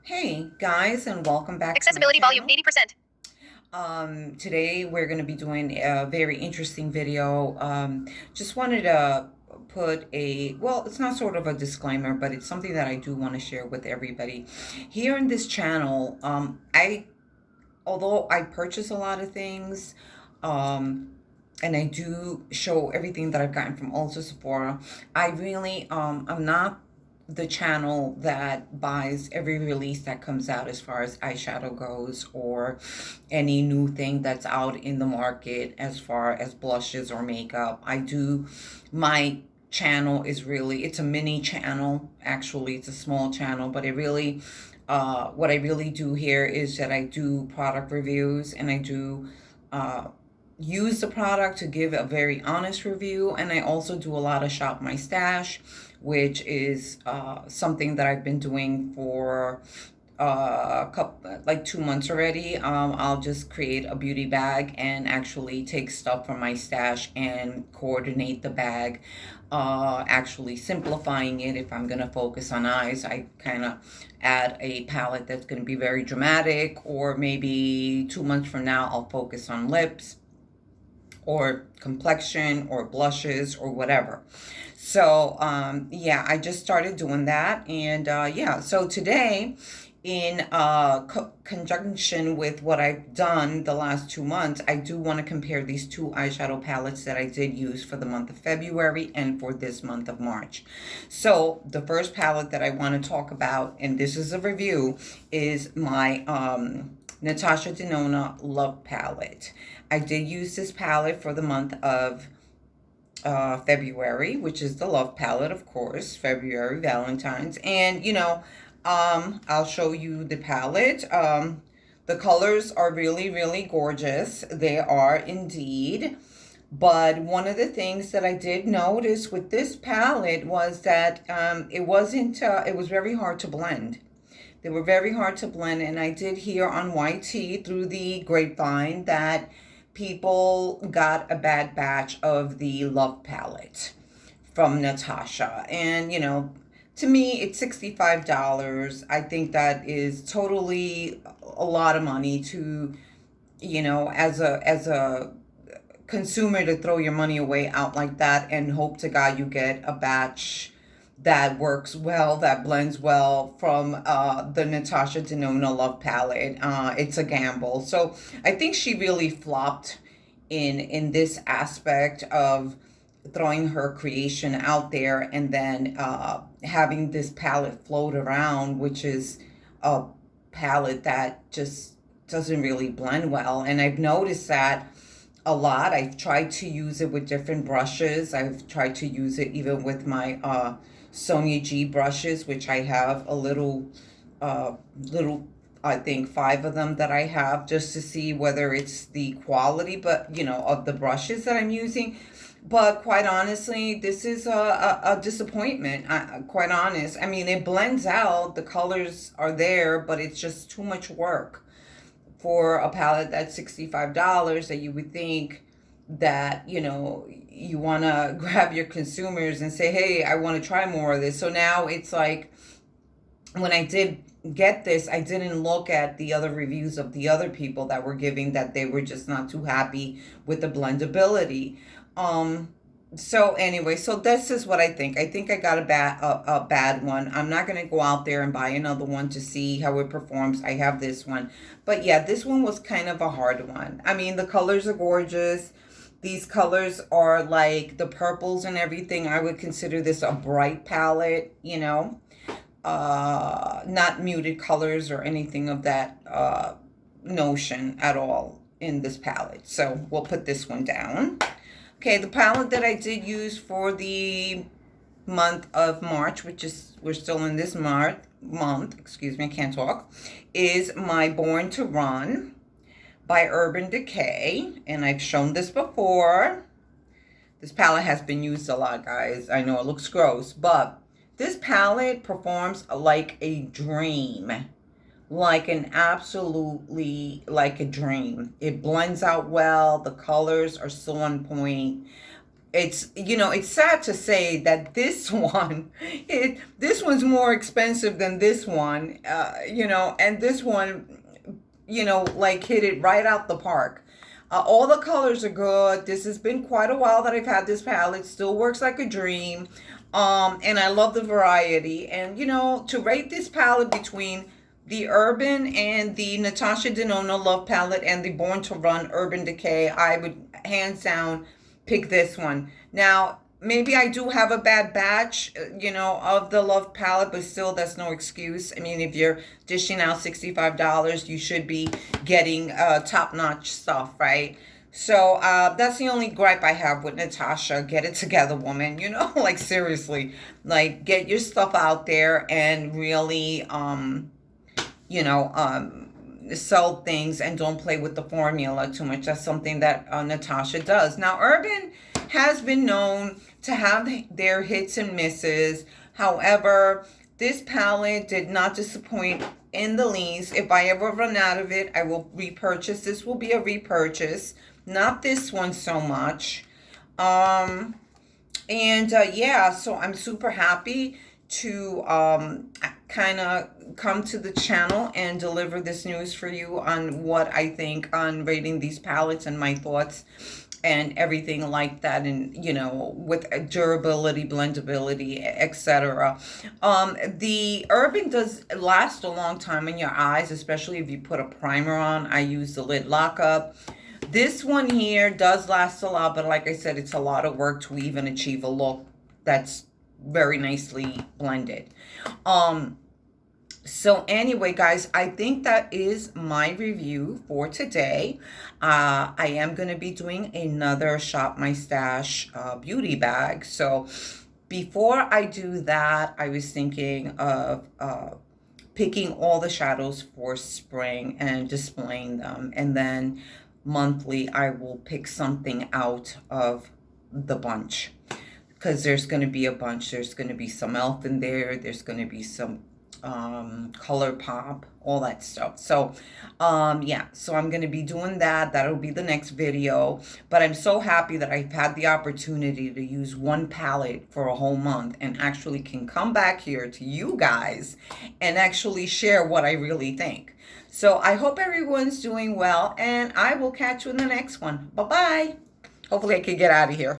Hey guys, and welcome back to my Accessibility volume channel. 80%. Today we're going to be doing a very interesting video. Just wanted to put well, it's not sort of a disclaimer, but it's something that I do want to share with everybody. Here in this channel, although I purchase a lot of things, um, and I do show everything that I've gotten from Ulta Sephora, I really, I'm not the channel that buys every release that comes out as far as eyeshadow goes, or any new thing that's out in the market as far as blushes or makeup. My channel is really, it's a mini channel. Actually, it's a small channel, but what I really do here is that I do product reviews, and I do uh, use the product to give a very honest review. And I also do a lot of shop my stash, which is something that I've been doing for like 2 months already. I'll just create a beauty bag and actually take stuff from my stash and coordinate the bag, actually simplifying it. If I'm gonna focus on eyes, I kind of add a palette that's going to be very dramatic, or maybe 2 months from now I'll focus on lips or complexion or blushes or whatever. So yeah, I just started doing that. And yeah, so today, in conjunction with what I've done the last 2 months, I do want to compare these two eyeshadow palettes that I did use for the month of February and for this month of March. So the first palette that I want to talk about, and this is a review, is my Natasha Denona Love Palette. I did use this palette for the month of February, which is the Love Palette, of course, February, Valentine's. And, I'll show you the palette. The colors are really, really gorgeous. They are indeed. But one of the things that I did notice with this palette was that it was very hard to blend. They were very hard to blend, and I did hear on YT through the grapevine that people got a bad batch of the Love Palette from Natasha. And, to me, it's $65. I think that is totally a lot of money to, as a consumer, to throw your money away out like that and hope to God you get a batch that works well, that blends well from the Natasha Denona Love Palette. It's a gamble. So I think she really flopped in this aspect of throwing her creation out there, and then having this palette float around, which is a palette that just doesn't really blend well. And I've noticed that a lot. I've tried to use it with different brushes. I've tried to use it even with my Sonia G brushes, which I have a little, I think 5 of them that I have, just to see whether it's the quality, but of the brushes that I'm using. But quite honestly, this is a disappointment. Quite honest. I mean, it blends out. The colors are there, but it's just too much work for a palette that's $65, that you would think that, you want to grab your consumers and say, hey, I want to try more of this. So now it's like, when I did get this, I didn't look at the other reviews of the other people that were giving that they were just not too happy with the blendability. So anyway, so this is what I think. I think I got a bad one. I'm not going to go out there and buy another one to see how it performs. I have this one. But yeah, this one was kind of a hard one. I mean, the colors are gorgeous. These colors are like the purples and everything. I would consider this a bright palette, not muted colors or anything of that notion at all in this palette. So we'll put this one down. Okay, the palette that I did use for the month of March, which is, we're still in this month, excuse me, I can't talk, is my Born to Run by Urban Decay. And I've shown this before. This palette has been used a lot, guys. I know it looks gross, but this palette performs like a dream. Like an absolutely, like a dream. It blends out well. The colors are so on point. it's, it's sad to say that this one, this one's more expensive than this one, and this one, like hit it right out the park. All the colors are good. This has been quite a while that I've had this palette. Still works like a dream. And I love the variety. And, to rate this palette between the Urban and the Natasha Denona Love Palette and the Born to Run Urban Decay, I would hands down pick this one. Now, maybe I do have a bad batch, of the Love Palette, but still, that's no excuse. I mean, if you're dishing out $65, you should be getting top-notch stuff, right? So that's the only gripe I have with Natasha. Get it together, woman. Like seriously, like get your stuff out there and really, sell things and don't play with the formula too much. That's something that Natasha does. Now, Urban has been known to have their hits and misses. However, this palette did not disappoint in the least. If I ever run out of it, I will repurchase. This will be a repurchase. Not this one so much. Yeah, so I'm super happy to kind of come to the channel and deliver this news for you on what I think on rating these palettes and my thoughts and everything like that, and with durability, blendability, etc. The Urban does last a long time in your eyes, especially if you put a primer on. I use the lid lockup. This one here does last a lot, but like I said, it's a lot of work to even achieve a look that's very nicely blended. So anyway, guys, I think that is my review for today. I am going to be doing another Shop My Stash beauty bag. So before I do that, I was thinking of picking all the shadows for spring and displaying them. And then monthly, I will pick something out of the bunch. Because there's going to be a bunch. There's going to be some elf in there. There's going to be some color pop, all that stuff. So yeah, so I'm going to be doing that. That'll be the next video. But I'm so happy that I've had the opportunity to use one palette for a whole month and actually can come back here to you guys and actually share what I really think. So I hope everyone's doing well, and I will catch you in the next one. Bye-bye. Hopefully I can get out of here.